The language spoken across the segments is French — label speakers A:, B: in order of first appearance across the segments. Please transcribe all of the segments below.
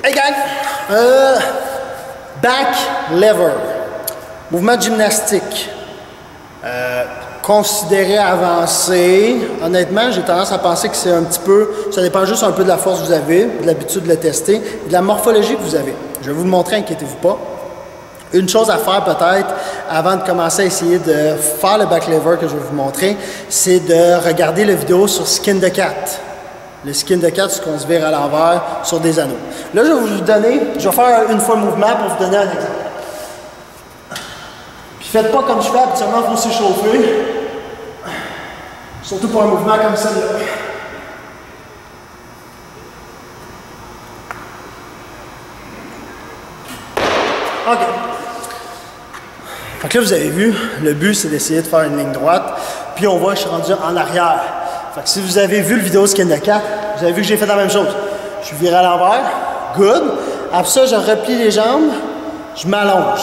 A: Hey gang! Back lever. Mouvement de gymnastique. Considéré avancé. Honnêtement, j'ai tendance à penser que c'est un petit peu... Ça dépend juste un peu de la force que vous avez, de l'habitude de le tester, de la morphologie que vous avez. Je vais vous le montrer, inquiétez-vous pas. Une chose à faire peut-être, avant de commencer à essayer de faire le back lever que je vais vous montrer, c'est de regarder la vidéo sur Skin the Cat. Le Skin the Cat, c'est qu'on se vire à l'envers sur des anneaux. Là, je vais vous donner, je vais faire une fois le mouvement pour vous donner un exemple. Puis faites pas comme je fais habituellement, il faut s'échauffer. Surtout pour un mouvement comme celui-là. OK. Fait que là, vous avez vu, le but, c'est d'essayer de faire une ligne droite. Puis on voit, je suis rendu en arrière. Fait que si vous avez vu le vidéo Skin the Cat, vous avez vu que j'ai fait la même chose. Je suis viré à l'envers, good. Après ça, je replie les jambes, je m'allonge.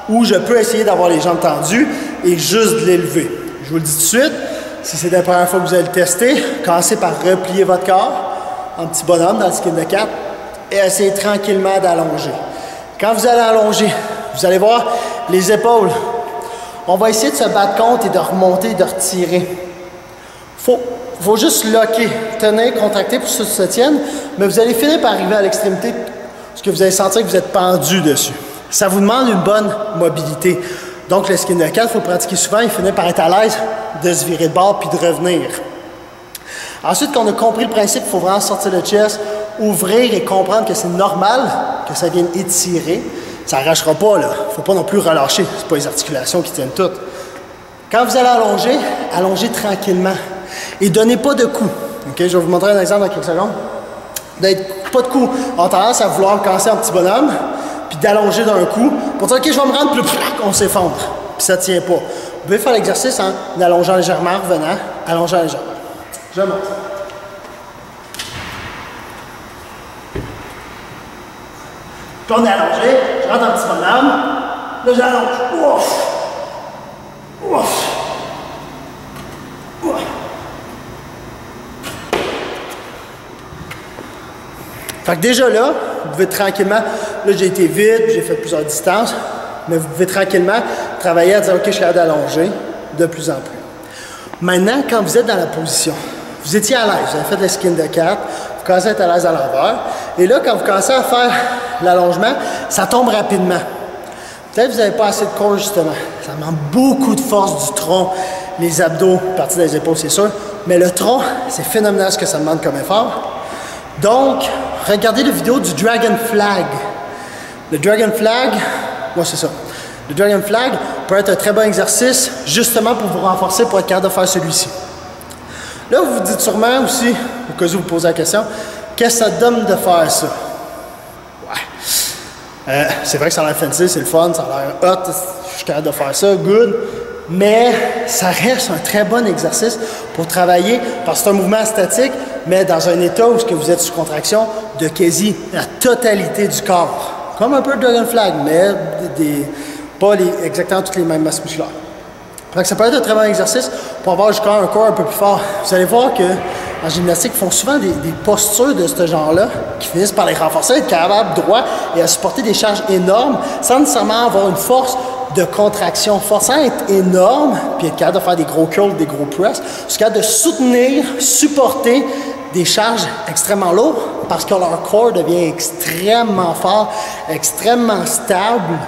A: Ou je peux essayer d'avoir les jambes tendues et juste de les lever. Je vous le dis tout de suite, si c'est la première fois que vous allez le tester, commencez par replier votre corps en petit bonhomme dans le Skin the Cat et essayez tranquillement d'allonger. Quand vous allez allonger, vous allez voir les épaules. On va essayer de se battre contre et de remonter et de retirer. Faut juste locker, tenir, contracter pour que ça se tienne, mais vous allez finir par arriver à l'extrémité parce que vous allez sentir que vous êtes pendu dessus. Ça vous demande une bonne mobilité. Donc le Skin the Cat, il faut pratiquer souvent et finir par être à l'aise de se virer de bord puis de revenir. Ensuite, quand on a compris le principe, il faut vraiment sortir le chest, ouvrir et comprendre que c'est normal que ça vienne étirer. Ça n'arrachera pas, là. Il ne faut pas non plus relâcher. Ce pas les articulations qui tiennent toutes. Quand vous allez allonger, allongez tranquillement. Et donnez pas de coups. Okay? Je vais vous montrer un exemple dans quelques secondes. Pas de coups. On a tendance à vouloir casser un petit bonhomme, puis d'allonger d'un coup, pour dire, OK, je vais me rendre, puis on s'effondre. Puis ça ne tient pas. Vous pouvez faire l'exercice en allongeant légèrement, revenant, allongeant légèrement. Je monte. Puis on est allongé, je rentre un petit bonhomme, là j'allonge. Ouf! Ouf! Ouf! Fait que déjà là, vous pouvez tranquillement, là j'ai été vite, j'ai fait plusieurs distances, mais vous pouvez tranquillement travailler à dire, OK, je suis capable d'allonger de plus en plus. Maintenant, quand vous êtes dans la position, vous étiez à l'aise, vous avez fait le Skin the Cat, vous commencez à être à l'aise à l'envers, et là, quand vous commencez à faire l'allongement, ça tombe rapidement. Peut-être que vous n'avez pas assez de corps, justement. Ça demande beaucoup de force du tronc, les abdos, partie des épaules, c'est sûr, mais le tronc, c'est phénoménal ce que ça demande comme effort. Donc, regardez la vidéo du Dragon Flag. Le Dragon Flag, ouais, c'est ça. Le Dragon Flag peut être un très bon exercice, justement pour vous renforcer, pour être capable de faire celui-ci. Là, vous vous dites sûrement aussi, au cas où vous posez la question, qu'est-ce que ça donne de faire ça? Ouais. C'est vrai que ça a l'air fancy, c'est le fun, ça a l'air hot, je suis capable de faire ça, good. Mais ça reste un très bon exercice pour travailler, parce que c'est un mouvement statique, mais dans un état où vous êtes sous contraction de quasi la totalité du corps. Comme un peu le Dragon Flag, mais pas exactement toutes les mêmes masses musculaires. Donc ça peut être un très bon exercice pour avoir jusqu'à un corps un peu plus fort. Vous allez voir qu'en gymnastique, ils font souvent des postures de ce genre-là qui finissent par les renforcer, être capable droit et à supporter des charges énormes sans nécessairement avoir une force de contraction, forçant à être énorme, puis être capable de faire des gros curls, des gros press, jusqu'à capable de soutenir, supporter des charges extrêmement lourdes parce que leur corps devient extrêmement fort, extrêmement stable.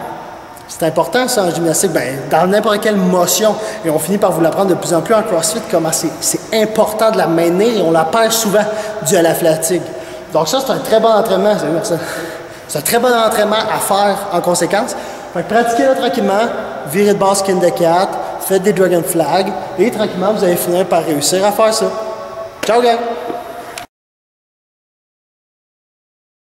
A: C'est important ça en gymnastique, dans n'importe quelle motion, et on finit par vous l'apprendre de plus en plus en CrossFit, comment c'est important de la maintenir et on la perd souvent dû à la fatigue. Donc ça, c'est un très bon entraînement, c'est un très bon entraînement à faire en conséquence. Fait que pratiquez-le tranquillement, virez de base Skin the Cat, faites des Dragon Flag, et tranquillement, vous allez finir par réussir à faire ça. Ciao, gang!